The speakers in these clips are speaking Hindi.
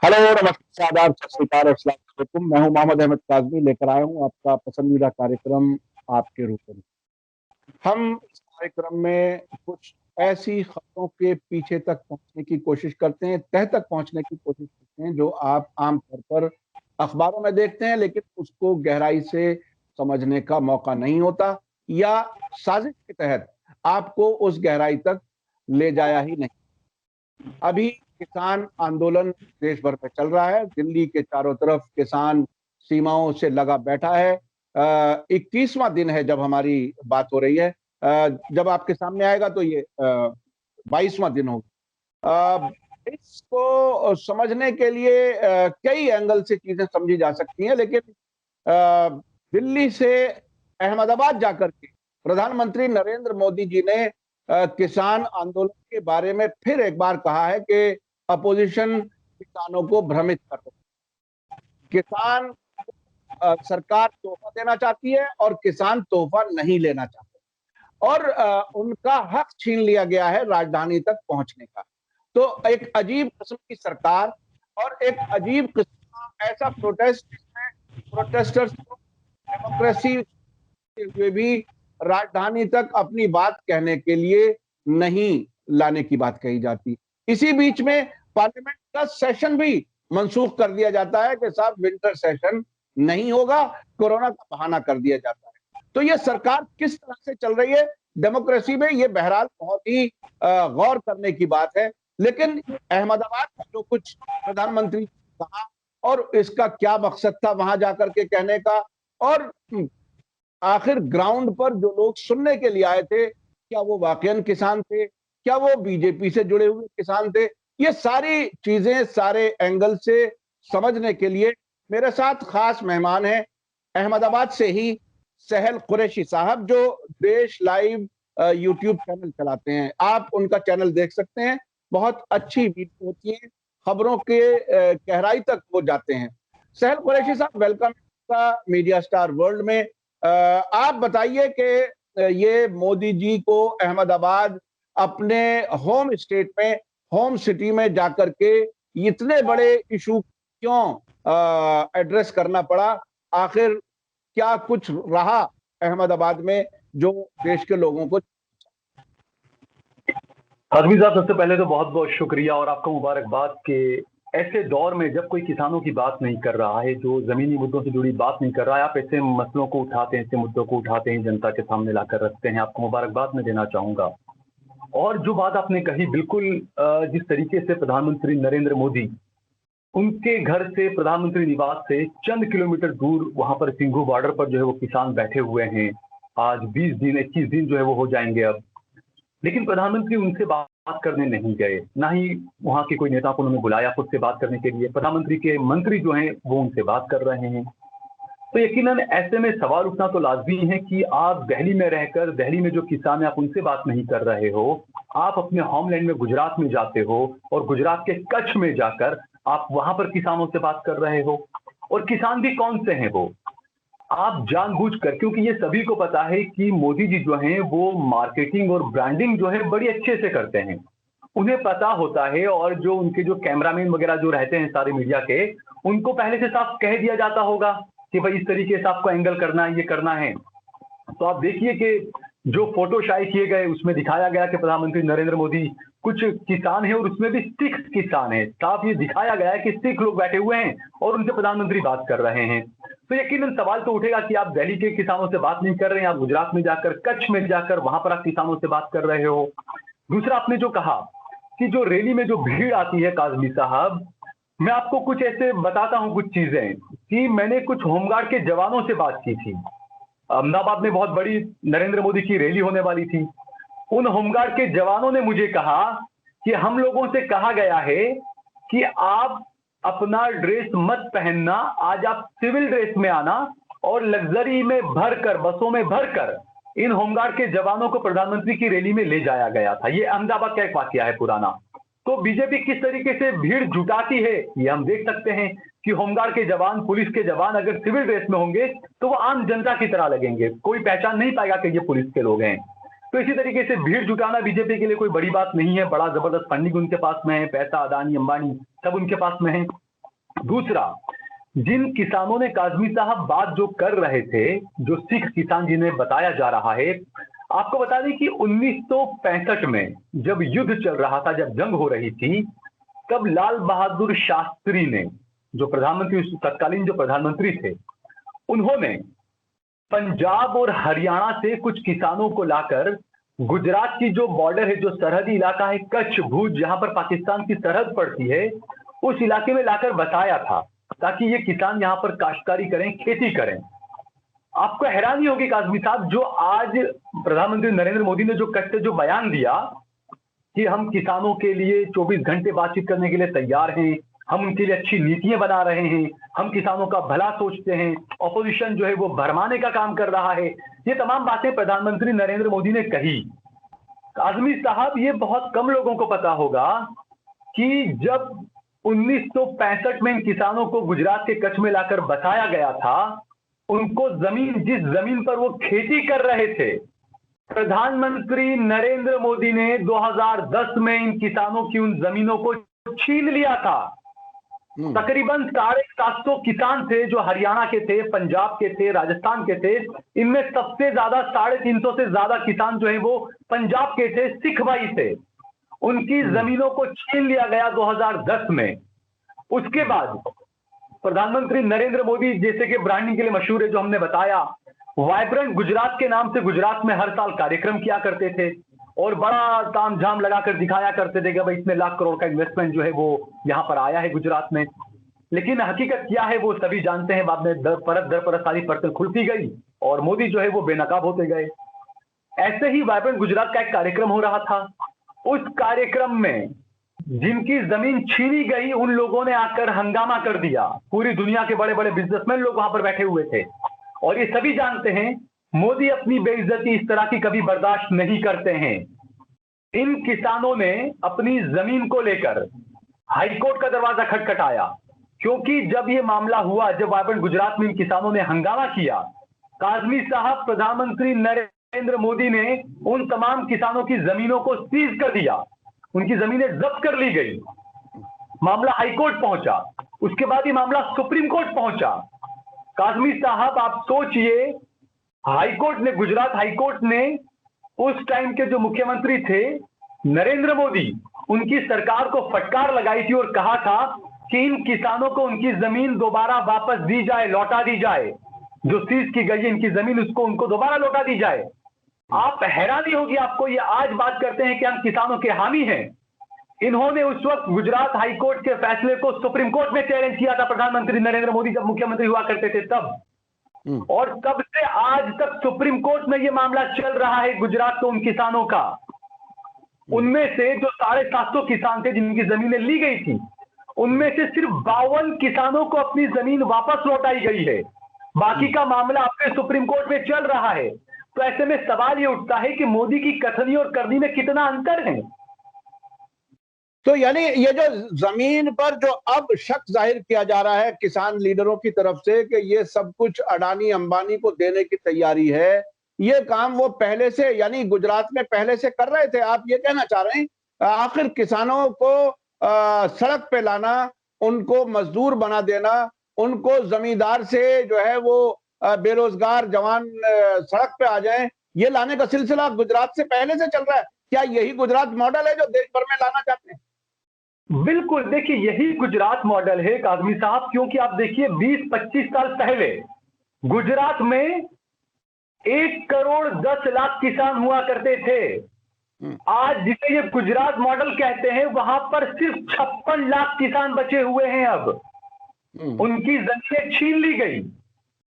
हेलो, नमस्कार, आदाब, सत श्रीकाल और अस्सलाम वालेकुम। मैं हूं मोहम्मद अहमद काज़मी, लेकर आया हूं आपका पसंदीदा कार्यक्रम आपके रूप में। हम इस कार्यक्रम में कुछ ऐसी खबरों के पीछे तक पहुंचने की कोशिश करते हैं, तह तक पहुंचने की कोशिश करते हैं, जो आप आम तौर पर अखबारों में देखते हैं, लेकिन उसको गहराई से समझने का मौका नहीं होता, या साजिश के तहत आपको उस गहराई तक ले जाया ही नहीं। अभी किसान आंदोलन देश भर में चल रहा है। दिल्ली के चारों तरफ किसान सीमाओं से लगा बैठा है। 21वां दिन है जब हमारी बात हो रही है। जब आपके सामने आएगा तो ये 22वां दिन होगा। इसको समझने के लिए कई एंगल से चीजें समझी जा सकती हैं, लेकिन दिल्ली से अहमदाबाद जाकर के प्रधानमंत्री नरेंद्र मोदी जी ने किसान आंदोलन के बारे में फिर एक बार कहा है कि अपोजिशन किसानों को भ्रमित कर रही है। किसान सरकार तोहफा देना चाहती है और किसान तोहफा नहीं लेना चाहते, और उनका हक छीन लिया गया है राजधानी तक पहुंचने का। तो एक अजीब किस्म की सरकार और एक अजीब किस्म का ऐसा प्रोटेस्ट जिसमें प्रोटेस्टर्स को डेमोक्रेसी हुए भी राजधानी तक अपनी बात कहने के लिए नहीं लाने की बात कही जाती। इसी बीच में पार्लियामेंट का सेशन भी मंसूख कर दिया जाता है कि साहब विंटर सेशन नहीं होगा, कोरोना का बहाना कर दिया जाता है। तो ये सरकार किस तरह से चल रही है डेमोक्रेसी में, ये बहरहाल बहुत ही गौर करने की बात है। लेकिन अहमदाबाद का जो कुछ प्रधानमंत्री ने कहा और इसका क्या मकसद था वहां जाकर के कहने का, और आखिर ग्राउंड पर जो लोग सुनने के लिए आए थे, क्या वो वाकईन किसान थे, क्या वो बीजेपी से जुड़े हुए किसान थे? ये सारी चीजें सारे एंगल से समझने के लिए मेरे साथ खास मेहमान हैं अहमदाबाद से ही सहल कुरैशी साहब, जो देश लाइव यूट्यूब चैनल चलाते हैं। आप उनका चैनल देख सकते हैं, बहुत अच्छी वीडियो होती है, खबरों के गहराई तक वो जाते हैं। सहल कुरैशी साहब, वेलकम का मीडिया स्टार वर्ल्ड में। आप बताइए कि ये मोदी जी को अहमदाबाद अपने होम स्टेट में, होम सिटी में जाकर के इतने बड़े इशू क्यों एड्रेस करना पड़ा? आखिर क्या कुछ रहा अहमदाबाद में जो देश के लोगों को? आदमी साहब, सबसे पहले तो बहुत बहुत शुक्रिया और आपको मुबारकबाद के ऐसे दौर में जब कोई किसानों की बात नहीं कर रहा है, जो जमीनी मुद्दों से जुड़ी बात नहीं कर रहा है, आप ऐसे मसलों को उठाते हैं, ऐसे मुद्दों को उठाते हैं, जनता के सामने लाकर रखते हैं। आपको मुबारकबाद मैं देना चाहूंगा। और जो बात आपने कही, बिल्कुल जिस तरीके से प्रधानमंत्री नरेंद्र मोदी, उनके घर से, प्रधानमंत्री निवास से चंद किलोमीटर दूर वहां पर सिंघू बॉर्डर पर जो है वो किसान बैठे हुए हैं। आज 20 दिन 21 दिन जो है वो हो जाएंगे अब, लेकिन प्रधानमंत्री उनसे बात करने नहीं गए, ना ही वहां के कोई नेता को उन्होंने बुलाया खुद से बात करने के लिए। प्रधानमंत्री के मंत्री जो हैं वो उनसे बात कर रहे हैं। तो यकीनन ऐसे में सवाल उठना तो लाजमी है कि आप दिल्ली में रहकर, दिल्ली में जो किसान है, आप उनसे बात नहीं कर रहे हो। आप अपने होमलैंड में गुजरात में जाते हो और गुजरात के कच्छ में जाकर आप वहां पर किसानों से बात कर रहे हो। और किसान भी कौन से हैं वो, आप जानबूझकर, क्योंकि ये सभी को पता है कि मोदी जी जो हैं वो मार्केटिंग और ब्रांडिंग जो है बड़ी अच्छे से करते हैं, उन्हें पता होता है। और जो उनके जो कैमरामैन वगैरह जो रहते हैं सारे मीडिया के, उनको पहले से साफ कह दिया जाता होगा कि भाई इस तरीके से आपको एंगल करना है, ये करना है। तो आप देखिए कि जो फोटो शाये किए गए उसमें दिखाया गया कि प्रधानमंत्री नरेंद्र मोदी, कुछ किसान है और उसमें भी सिख किसान है, साफ ये दिखाया गया है कि सिख लोग बैठे हुए हैं और उनसे प्रधानमंत्री बात कर रहे हैं। तो यकीनन सवाल तो उठेगा कि आप दिल्ली के किसानों से बात नहीं कर रहे हैं, आप गुजरात में जाकर, कच्छ में जाकर वहां पर आप किसानों से बात कर रहे हो। दूसरा, आपने जो कहा कि जो रैली में जो भीड़ आती है, काजमी साहब, मैं आपको कुछ ऐसे बताता हूं कुछ चीजें कि मैंने कुछ होमगार्ड के जवानों से बात की थी। अहमदाबाद में बहुत बड़ी नरेंद्र मोदी की रैली होने वाली थी। उन होमगार्ड के जवानों ने मुझे कहा कि हम लोगों से कहा गया है कि आप अपना ड्रेस मत पहनना, आज आप सिविल ड्रेस में आना, और लग्जरी में भरकर, बसों में भरकर इन होमगार्ड के जवानों को प्रधानमंत्री की रैली में ले जाया गया था। ये अहमदाबाद का एक वाकया है पुराना। तो बीजेपी किस तरीके से भीड़ जुटाती है ये हम देख सकते हैं कि होमगार्ड के जवान, पुलिस के जवान अगर सिविल ड्रेस में होंगे तो वो आम जनता की तरह लगेंगे, कोई पहचान नहीं पाएगा कि ये पुलिस के लोग हैं। तो इसी तरीके से भीड़ जुटाना बीजेपी के लिए कोई बड़ी बात नहीं है। बड़ा जबरदस्त फंडिंग उनके पास में है, पैसा अदानी अंबानी सब उनके पास में है। दूसरा, जिन किसानों ने काजमी साहब बात जो कर रहे थे, जो सिख किसान जिन्हें बताया जा रहा है, आपको बता दें कि 1965 में जब युद्ध चल रहा था, जब जंग हो रही थी, तब लाल बहादुर शास्त्री ने, जो प्रधानमंत्री, तत्कालीन जो प्रधानमंत्री थे, उन्होंने पंजाब और हरियाणा से कुछ किसानों को लाकर गुजरात की जो बॉर्डर है, जो सरहदी इलाका है कच्छ भुज, जहां पर पाकिस्तान की सरहद पड़ती है, उस इलाके में लाकर बसाया था ताकि ये किसान यहां पर काश्तकारी करें, खेती करें। आपको हैरानी होगी काजमी साहब, जो आज प्रधानमंत्री नरेंद्र मोदी ने जो कट जो बयान दिया कि हम किसानों के लिए 24 घंटे बातचीत करने के लिए तैयार हैं, हम उनके लिए अच्छी नीतियां बना रहे हैं, हम किसानों का भला सोचते हैं, ऑपोजिशन जो है वो भरमाने का काम कर रहा है, ये तमाम बातें प्रधानमंत्री नरेंद्र मोदी ने कही। आजमी साहब, ये बहुत कम लोगों को पता होगा कि जब 1965 में इन किसानों को गुजरात के कच्छ में लाकर बसाया गया था, उनको जमीन, जिस जमीन पर वो खेती कर रहे थे, प्रधानमंत्री नरेंद्र मोदी ने 2010 में इन किसानों की उन जमीनों को छीन लिया था। तकरीबन 750 किसान थे जो हरियाणा के थे, पंजाब के थे, राजस्थान के थे। इनमें सबसे ज्यादा 350 से ज्यादा किसान जो है वो पंजाब के थे, सिख भाई थे। उनकी जमीनों को छीन लिया गया 2010 में। उसके बाद प्रधानमंत्री नरेंद्र मोदी, जैसे कि ब्रांडिंग के लिए मशहूर है, जो हमने बताया, वाइब्रेंट गुजरात के नाम से गुजरात में हर साल कार्यक्रम किया करते थे और बड़ा तामझाम लगाकर दिखाया करते थे कि भाई इतने लाख करोड़ का इन्वेस्टमेंट जो है वो यहां पर आया है गुजरात में। लेकिन हकीकत क्या है वो सभी जानते हैं। बाद में परत दर परत सारी परतें खुलती गई और मोदी जो है वो बेनकाब होते गए। ऐसे ही वाइब्रेंट गुजरात का एक कार्यक्रम हो रहा था। उस कार्यक्रम में जिनकी जमीन छीनी गई, उन लोगों ने आकर हंगामा कर दिया। पूरी दुनिया के बड़े बड़े बिजनेसमैन लोग वहां पर बैठे हुए थे और ये सभी जानते हैं मोदी अपनी बेइज्जती इस तरह की कभी बर्दाश्त नहीं करते हैं। इन किसानों ने अपनी जमीन को लेकर हाईकोर्ट का दरवाजा खटखटाया, क्योंकि जब ये मामला हुआ, जब वाइब्रेंट गुजरात में इन किसानों ने हंगामा किया, काजमी साहब, प्रधानमंत्री नरेंद्र मोदी ने उन तमाम किसानों की जमीनों को सीज कर दिया, उनकी जमीनें जब्त कर ली गई। मामला हाईकोर्ट पहुंचा, उसके बाद ये मामला सुप्रीम कोर्ट पहुंचा। काजमी साहब, आप सोचिए, हाईकोर्ट ने, गुजरात हाईकोर्ट ने उस टाइम के जो मुख्यमंत्री थे नरेंद्र मोदी, उनकी सरकार को फटकार लगाई थी और कहा था कि इन किसानों को उनकी जमीन दोबारा वापस दी जाए, लौटा दी जाए। जो सीज की गई है इनकी जमीन, उसको उनको दोबारा लौटा दी जाए। आप हैरानी होगी आपको, ये आज बात करते हैं कि हम किसानों के हामी हैं। इन्होंने उस वक्त गुजरात हाईकोर्ट के फैसले को सुप्रीम कोर्ट में चैलेंज किया था, प्रधानमंत्री नरेंद्र मोदी जब मुख्यमंत्री हुआ करते थे तब। और तब से आज तक सुप्रीम कोर्ट में यह मामला चल रहा है गुजरात के उन किसानों का। उनमें से जो 750 किसान थे जिनकी जमीनें ली गई थी, उनमें से सिर्फ 52 किसानों को अपनी जमीन वापस लौटाई गई है। बाकी का मामला अपने सुप्रीम कोर्ट में चल रहा है। तो ऐसे में सवाल यह उठता है कि मोदी की कथनी और करनी में कितना अंतर है। तो यानी ये जो जमीन पर जो अब शक जाहिर किया जा रहा है किसान लीडरों की तरफ से कि ये सब कुछ अडानी अंबानी को देने की तैयारी है, ये काम वो पहले से, यानी गुजरात में पहले से कर रहे थे। आप ये कहना चाह रहे हैं आखिर किसानों को सड़क पे लाना, उनको मजदूर बना देना, उनको जमींदार से जो है वो बेरोजगार जवान सड़क पे आ जाएं, ये लाने का सिलसिला गुजरात से पहले से चल रहा है। क्या यही गुजरात मॉडल है जो देश भर में लाना चाहते हैं? बिल्कुल, देखिए यही गुजरात मॉडल है काजमी साहब, क्योंकि आप देखिए 20-25 साल पहले गुजरात में 1 करोड़ 10 लाख किसान हुआ करते थे। आज जिसे ये गुजरात मॉडल कहते हैं, वहां पर सिर्फ 56 लाख किसान बचे हुए हैं। अब उनकी जमीनें छीन ली गई।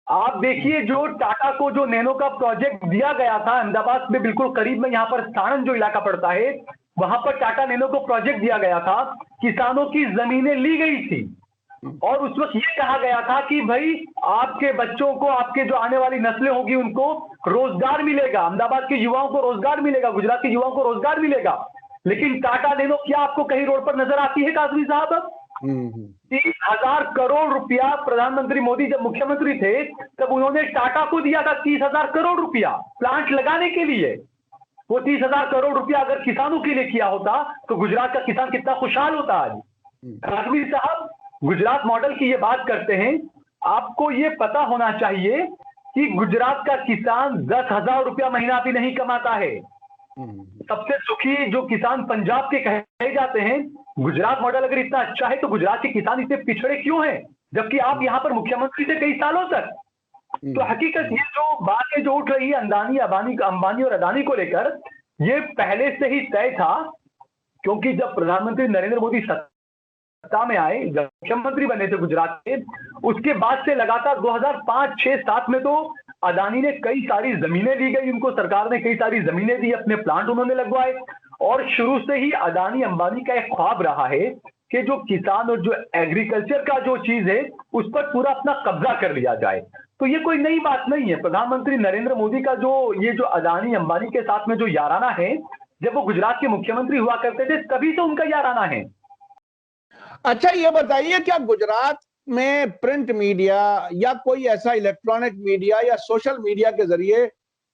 आप देखिए, जो टाटा को जो नैनो का प्रोजेक्ट दिया गया था अहमदाबाद में बिल्कुल करीब में, यहां पर साणंद जो इलाका पड़ता है, वहां पर टाटा नैनो को प्रोजेक्ट दिया गया था, किसानों की जमीनें ली गई थी और उस वक्त ये कहा गया था कि भाई आपके बच्चों को, आपके जो आने वाली नस्लें होगी उनको रोजगार मिलेगा, अहमदाबाद के युवाओं को रोजगार मिलेगा, गुजरात के युवाओं को रोजगार मिलेगा। लेकिन टाटा नैनो क्या आपको कहीं रोड पर नजर आती है काजमी साहब? 30,000 करोड़ रुपया प्रधानमंत्री मोदी जब मुख्यमंत्री थे तब उन्होंने टाटा को दिया था, 30,000 करोड़ रुपया प्लांट लगाने के लिए। वो 30,000 करोड़ रुपया अगर किसानों के लिए किया होता तो गुजरात का किसान कितना खुशहाल होता आज। काजमी साहब, गुजरात मॉडल की ये बात करते हैं, आपको ये पता होना चाहिए कि गुजरात का किसान 10,000 रुपया महीना भी नहीं कमाता है। सबसे सुखी जो किसान पंजाब के कहे जाते हैं। गुजरात मॉडल अगर इतना अच्छा है तो गुजरात के किसान इतने पिछड़े क्यों हैं, जबकि आप यहां पर मुख्यमंत्री थे कई सालों तक। तो हकीकत ये जो बातें जो उठ रही है अंबानी और अदानी को लेकर, ये पहले से ही तय था। क्योंकि जब प्रधानमंत्री नरेंद्र मोदी सत्ता में आए, जब मुख्यमंत्री बने थे गुजरात के, उसके बाद से लगातार 2005, 6, 7 में तो अदानी ने कई सारी जमीनें दी गई, उनको सरकार ने कई सारी जमीनें दी, अपने प्लांट उन्होंने लगवाए। और शुरू से ही अदानी अंबानी का एक ख्वाब रहा है कि जो किसान और जो एग्रीकल्चर का जो चीज है उस पर पूरा अपना कब्जा कर लिया जाए। तो ये कोई नई बात नहीं है। प्रधानमंत्री नरेंद्र मोदी का जो अदानी अंबानी के साथ में जो याराना है, जब वो गुजरात के मुख्यमंत्री हुआ करते थे तभी तो उनका याराना है। अच्छा, ये बताइए, क्या गुजरात में प्रिंट मीडिया या कोई ऐसा इलेक्ट्रॉनिक मीडिया या सोशल मीडिया के जरिए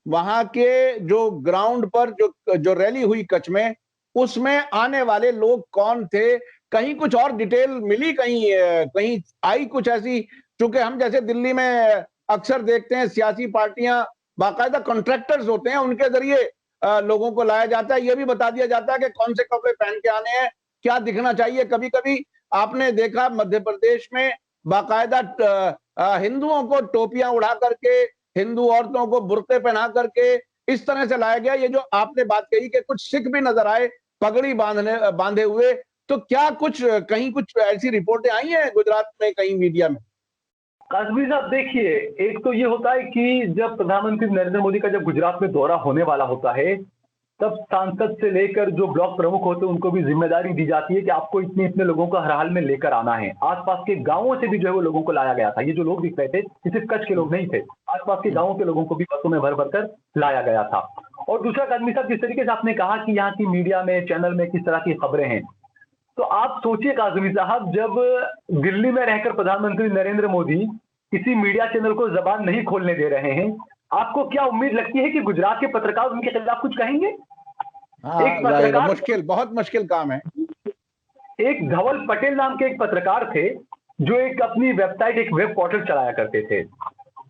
वहां के जो ग्राउंड पर जो रैली हुई कच्छ में, उसमें आने वाले लोग कौन थे? कहीं कुछ और डिटेल मिली? कहीं आई कुछ ऐसी? क्योंकि हम जैसे दिल्ली में अक्सर देखते हैं सियासी पार्टियां बाकायदा कॉन्ट्रैक्टर्स होते हैं, उनके जरिए लोगों को लाया जाता है, ये भी बता दिया जाता है कि कौन से कपड़े पहन के आने हैं, क्या दिखना चाहिए। कभी कभी आपने देखा मध्य प्रदेश में बाकायदा हिंदुओं को टोपियां उड़ा करके, हिंदू औरतों को बुर्के पहना करके इस तरह से लाया गया। ये जो आपने बात कही कि कुछ सिख भी नजर आए पगड़ी बांधे हुए, तो क्या कहीं कुछ ऐसी रिपोर्टें आई हैं गुजरात में कहीं मीडिया में? काजमी साहब देखिए, एक तो ये होता है कि जब प्रधानमंत्री नरेंद्र मोदी का जब गुजरात में दौरा होने वाला होता है, तब सांसद से लेकर जो ब्लॉक प्रमुख होते हैं उनको भी जिम्मेदारी दी जाती है कि आपको इतने इतने लोगों को हर हाल में लेकर आना है। आसपास के गांवों से भी जो है वो लोगों को लाया गया था। ये जो लोग दिख रहे थे ये सिर्फ कच्छ के लोग नहीं थे, आसपास के गांवों के लोगों को भी बसों में भर भर कर लाया गया था। और दूसरा काजमी साहब, जिस तरीके से आपने कहा कि यहाँ की मीडिया में, चैनल में किस तरह की खबरें हैं, तो आप सोचिए काजमी साहब, जब दिल्ली में रहकर प्रधानमंत्री नरेंद्र मोदी किसी मीडिया चैनल को जबान नहीं खोलने दे रहे हैं, आपको क्या उम्मीद लगती है कि गुजरात के पत्रकार उनके खिलाफ कुछ कहेंगे? एक पत्रकार, बहुत मुश्किल काम है। एक धवल पटेल नाम के एक पत्रकार थे जो एक अपनी वेबसाइट, एक वेब पोर्टल चलाया करते थे।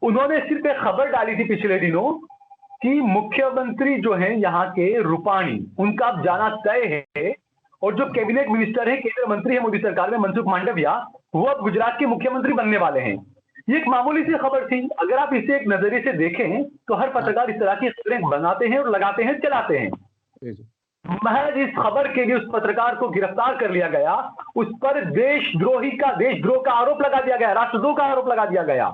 उन्होंने सिर्फ एक खबर डाली थी पिछले दिनों कि मुख्यमंत्री जो हैं यहाँ के रूपाणी, उनका अब जाना तय है, और जो कैबिनेट मिनिस्टर है, केंद्रीय मंत्री है मोदी सरकार में, मनसुख मांडविया, वो अब गुजरात के मुख्यमंत्री बनने वाले हैं। ये एक मामूली सी खबर थी। अगर आप इसे एक नजरिए से देखें तो हर पत्रकार इस तरह की खबरें बनाते हैं और लगाते हैं, चलाते हैं। महज इस खबर के लिए उस पत्रकार को गिरफ्तार कर लिया गया, उस पर देशद्रोह का आरोप लगा दिया गया, राष्ट्रद्रोह का आरोप लगा दिया गया।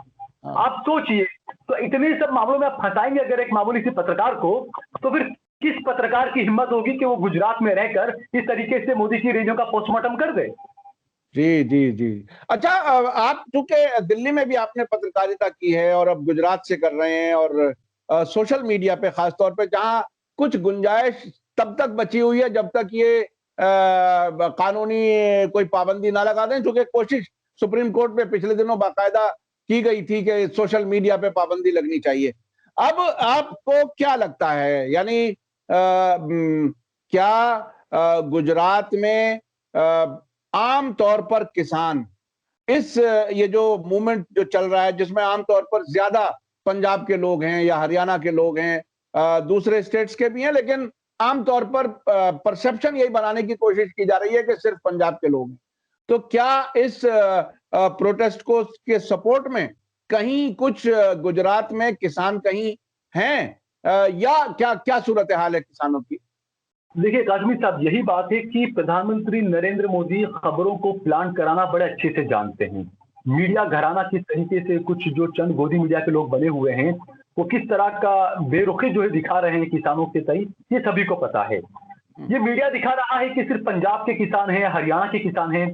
आप सोचिए, तो इतने सब मामलों में आप फंसाएंगे अगर एक मामूली सी पत्रकार को, तो फिर किस पत्रकार की हिम्मत होगी कि वो गुजरात में रहकर इस तरीके से मोदी की रैलियों का पोस्टमार्टम कर दे? जी जी जी। अच्छा, आप चूंकि दिल्ली में भी आपने पत्रकारिता की है और अब गुजरात से कर रहे हैं, और सोशल मीडिया पे खासतौर पे जहां कुछ गुंजाइश तब तक बची हुई है जब तक ये कानूनी कोई पाबंदी ना लगा दें, क्योंकि कोशिश सुप्रीम कोर्ट में पिछले दिनों बाकायदा की गई थी कि सोशल मीडिया पे पाबंदी लगनी चाहिए। अब आपको क्या लगता है, यानी क्या गुजरात में आम तौर पर किसान ये जो मूवमेंट जो चल रहा है, जिसमें आमतौर पर ज्यादा पंजाब के लोग हैं या हरियाणा के लोग हैं, दूसरे स्टेट्स के भी हैं, लेकिन आमतौर पर परसेप्शन यही बनाने की कोशिश की जा रही है कि सिर्फ पंजाब के लोग हैं, तो क्या इस प्रोटेस्ट को के सपोर्ट में कहीं कुछ गुजरात में किसान कहीं हैं, या क्या सूरत हाल है किसानों की? देखिए काजमी साहब, यही बात है कि प्रधानमंत्री नरेंद्र मोदी खबरों को प्लान कराना बड़े अच्छे से जानते हैं। मीडिया घराना किस तरीके से, कुछ जो चंद गोदी मीडिया के लोग बने हुए हैं, वो किस तरह का बेरुखी जो है दिखा रहे हैं किसानों के तई, ये सभी को पता है। ये मीडिया दिखा रहा है कि सिर्फ पंजाब के किसान हैं, हरियाणा के किसान हैं।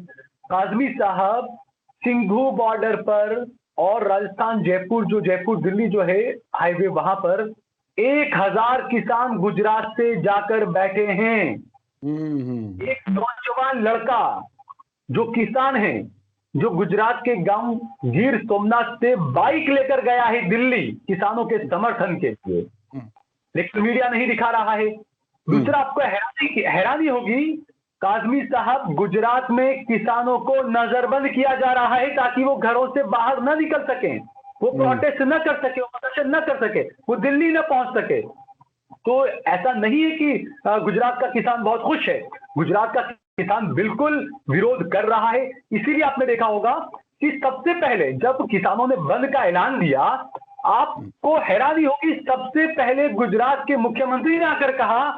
काजमी साहब, सिंघू बॉर्डर पर और राजस्थान जयपुर दिल्ली जो है हाईवे, वहां पर 1,000 किसान गुजरात से जाकर बैठे हैं। एक नौजवान लड़का जो किसान है, जो गुजरात के गांव गिर सोमनाथ से बाइक लेकर गया है दिल्ली किसानों के समर्थन के लिए, लेकिन मीडिया नहीं दिखा रहा है। दूसरा, आपको हैरानी होगी काजमी साहब, गुजरात में किसानों को नजरबंद किया जा रहा है ताकि वो घरों से बाहर न निकल सकें, वो प्रोटेस्ट न कर सके, वो प्रदर्शन न कर सके, वो दिल्ली न पहुंच सके। तो ऐसा नहीं है कि गुजरात का किसान बहुत खुश है। गुजरात का किसान बिल्कुल विरोध कर रहा है। इसीलिए आपने देखा होगा कि सबसे पहले जब किसानों ने बंद का ऐलान दिया, आपको हैरानी होगी, सबसे पहले गुजरात के मुख्यमंत्री ने आकर कहा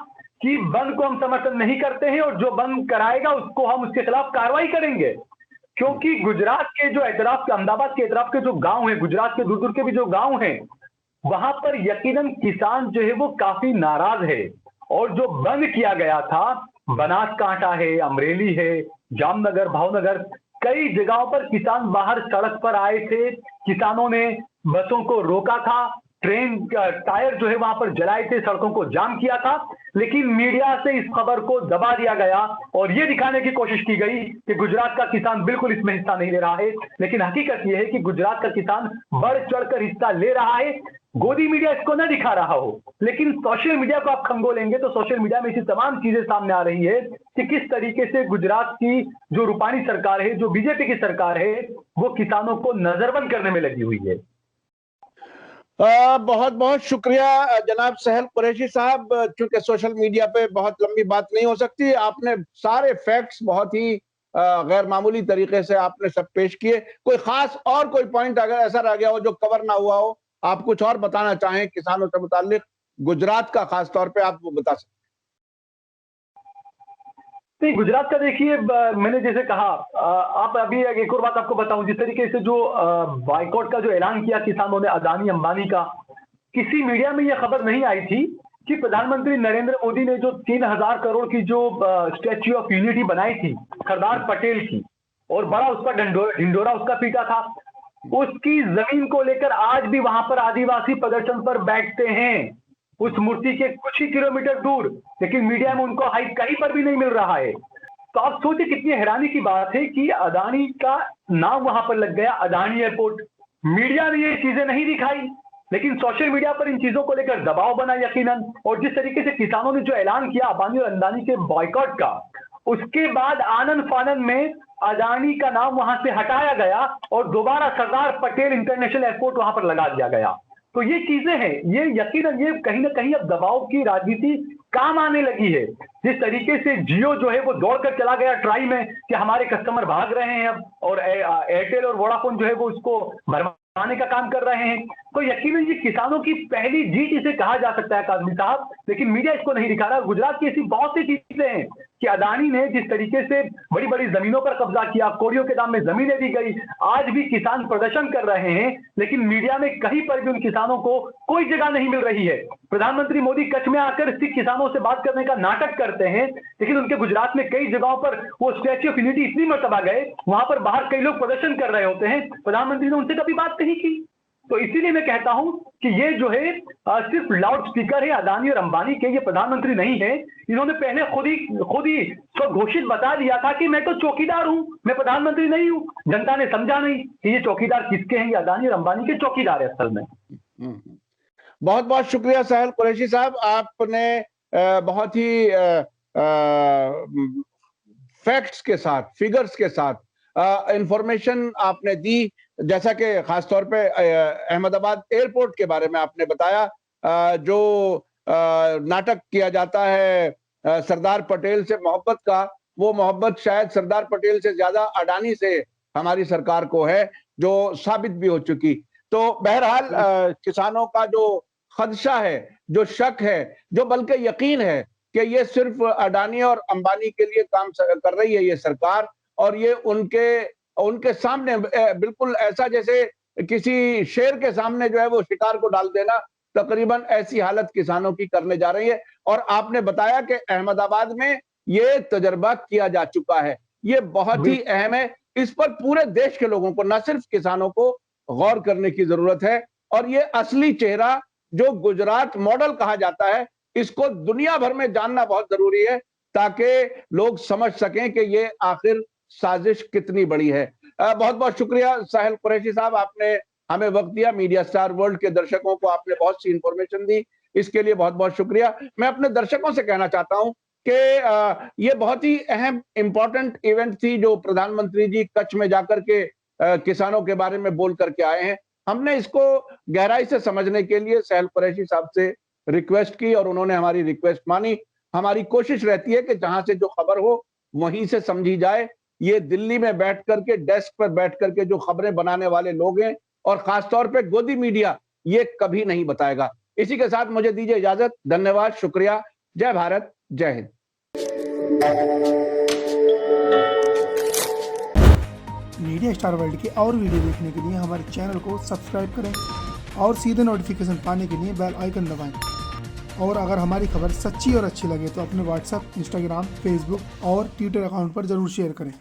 कि बंद को हम समर्थन नहीं करते हैं और जो बंद कराएगा उसको हम उसके खिलाफ कार्रवाई करेंगे। क्योंकि गुजरात के जो एतराफ, अहमदाबाद के एतराफ के जो गांव हैं, गुजरात के दूर दूर के भी जो गांव हैं, वहां पर यकीनन किसान जो है वो काफी नाराज है। और जो बंद किया गया था, बनासकांठा है, अमरेली है, जामनगर, भावनगर, कई जगहों पर किसान बाहर सड़क पर आए थे। किसानों ने बसों को रोका था, ट्रेन टायर जो है वहां पर जलाए थे, सड़कों को जाम किया था। लेकिन मीडिया से इस खबर को दबा दिया गया और यह दिखाने की कोशिश की गई कि गुजरात का किसान बिल्कुल इसमें हिस्सा नहीं ले रहा है। लेकिन हकीकत यह है कि गुजरात का किसान बढ़ चढ़कर हिस्सा ले रहा है। गोदी मीडिया इसको न दिखा रहा हो, लेकिन सोशल मीडिया को आप खंगोलेंगे तो सोशल मीडिया में ऐसी तमाम चीजें सामने आ रही है कि किस तरीके से गुजरात की जो रूपानी सरकार है, जो बीजेपी की सरकार है, वो किसानों को नजरबंद करने में लगी हुई है। बहुत बहुत शुक्रिया जनाब सहल कुरैशी साहब। चूंकि सोशल मीडिया पे बहुत लंबी बात नहीं हो सकती, आपने सारे फैक्ट्स बहुत ही गैर मामूली तरीके से आपने सब पेश किए। कोई खास और कोई पॉइंट अगर ऐसा रह गया हो जो कवर ना हुआ हो, आप कुछ और बताना चाहें किसानों से मुताल्लिक, गुजरात का खास तौर पे, आप वो बता सकते हैं। नहीं, गुजरात का देखिए, मैंने जैसे कहा, आप अभी एक और बात आपको बताऊं, जिस तरीके से जो बाइकआउट का जो ऐलान किया किसानों ने अदानी अंबानी का, किसी मीडिया में यह खबर नहीं आई थी कि प्रधानमंत्री नरेंद्र मोदी ने जो 3,000 करोड़ की जो स्टैच्यू ऑफ यूनिटी बनाई थी सरदार पटेल की, और बड़ा उसका ढिंडोरा उसका पीटा था, उसकी जमीन को लेकर आज भी वहां पर आदिवासी प्रदर्शन पर बैठते हैं, उस मूर्ति के कुछ ही किलोमीटर दूर। लेकिन मीडिया में उनको हाइप कहीं पर भी नहीं मिल रहा है। तो आप सोचिए कितनी हैरानी की बात है कि अदानी का नाम वहां पर लग गया, अदानी एयरपोर्ट। मीडिया ने ये चीजें नहीं दिखाई, लेकिन सोशल मीडिया पर इन चीजों को लेकर दबाव बना यकीनन। और जिस तरीके से किसानों ने जो ऐलान किया अंबानी और अदानी के बॉयकॉट का, उसके बाद आनंद फानंद में अदानी का नाम वहां से हटाया गया और दोबारा सरदार पटेल इंटरनेशनल एयरपोर्ट वहां पर लगा दिया गया। तो ये चीजें हैं, ये यकीनन ये कहीं ना कहीं अब दबाव की राजनीति काम आने लगी है। जिस तरीके से जियो जो है वो दौड़कर चला गया ट्राई में कि हमारे कस्टमर भाग रहे हैं अब, और एयरटेल और वोडाफोन जो है वो उसको भरमाने का काम कर रहे हैं। तो यकीनन ये किसानों की पहली जीत इसे कहा जा सकता है काजमी साहब, लेकिन मीडिया इसको नहीं दिखा रहा। गुजरात की ऐसी बहुत सी चीजें हैं कि अदानी ने जिस तरीके से बड़ी बड़ी जमीनों पर कब्जा किया, कोड़ियों के दाम में जमीनें दी गई, आज भी किसान प्रदर्शन कर रहे हैं, लेकिन मीडिया में कहीं पर भी उन किसानों को कोई जगह नहीं मिल रही है। प्रधानमंत्री मोदी कच्छ में आकर सिख किसानों से बात करने का नाटक करते हैं, लेकिन उनके गुजरात में कई जगहों पर वो स्टैच्यू ऑफ यूनिटी इतनी मर्तबा गए, वहां पर बाहर कई लोग प्रदर्शन कर रहे होते हैं, प्रधानमंत्री ने उनसे कभी बात नहीं की। तो इसीलिए मैं कहता हूं कि ये जो है सिर्फ लाउड स्पीकर है अदानी और अंबानी के, ये प्रधानमंत्री नहीं है। इन्होंने पहले खुद ही स्वघोषित बता दिया था कि मैं तो चौकीदार हूं, मैं प्रधानमंत्री नहीं हूं। जनता ने समझा नहीं कि ये चौकीदार किसके हैं, ये अदानी और अंबानी के चौकीदार है असल में। बहुत बहुत शुक्रिया सहल कुरैशी साहब, आपने बहुत ही फैक्ट्स के साथ, फिगर्स के साथ इंफॉर्मेशन आपने दी। जैसा कि खासतौर पे अहमदाबाद एयरपोर्ट के बारे में आपने बताया, जो नाटक किया जाता है सरदार पटेल से मोहब्बत का, वो मोहब्बत शायद सरदार पटेल से ज्यादा अडानी से हमारी सरकार को है, जो साबित भी हो चुकी। तो बहरहाल किसानों का जो खदशा है, जो शक है, जो बल्कि यकीन है कि ये सिर्फ अडानी और अंबानी के लिए काम कर रही है ये सरकार, और ये उनके सामने बिल्कुल ऐसा जैसे किसी शेर के सामने जो है वो शिकार को डाल देना, तकरीबन ऐसी हालत किसानों की करने जा रही है। और आपने बताया कि अहमदाबाद में ये तजर्बा किया जा चुका है, ये बहुत ही अहम है। इस पर पूरे देश के लोगों को, न सिर्फ किसानों को, गौर करने की जरूरत है। और ये असली चेहरा जो गुजरात मॉडल कहा जाता है, इसको दुनिया भर में जानना बहुत जरूरी है, ताकि लोग समझ सकें कि ये आखिर साजिश कितनी बड़ी है। बहुत बहुत शुक्रिया साहिल कुरैशी साहब, आपने हमें वक्त दिया। मीडिया स्टार वर्ल्ड के दर्शकों को आपने बहुत सी इंफॉर्मेशन दी, इसके लिए बहुत बहुत शुक्रिया। मैं अपने दर्शकों से कहना चाहता हूं कि ये बहुत ही अहम इम्पोर्टेंट इवेंट थी जो प्रधानमंत्री जी कच्छ में जाकर के किसानों के बारे में बोल करके आए हैं। हमने इसको गहराई से समझने के लिए सहल कुरैशी साहब से रिक्वेस्ट की और उन्होंने हमारी रिक्वेस्ट मानी। हमारी कोशिश रहती है कि जहां से जो खबर हो वहीं से समझी जाए। ये दिल्ली में बैठ करके डेस्क पर बैठ करके जो खबरें बनाने वाले लोग हैं और खासतौर पे गोदी मीडिया ये कभी नहीं बताएगा। इसी के साथ मुझे दीजिए इजाजत। धन्यवाद, शुक्रिया। जय भारत, जय हिंद। मीडिया स्टार वर्ल्ड के और वीडियो देखने के लिए हमारे चैनल को सब्सक्राइब करें और सीधे नोटिफिकेशन पाने के लिए बेल आइकन दबाएं। और अगर हमारी खबर सच्ची और अच्छी लगे तो अपने व्हाट्सएप, इंस्टाग्राम, फेसबुक और ट्विटर अकाउंट पर जरूर शेयर करें।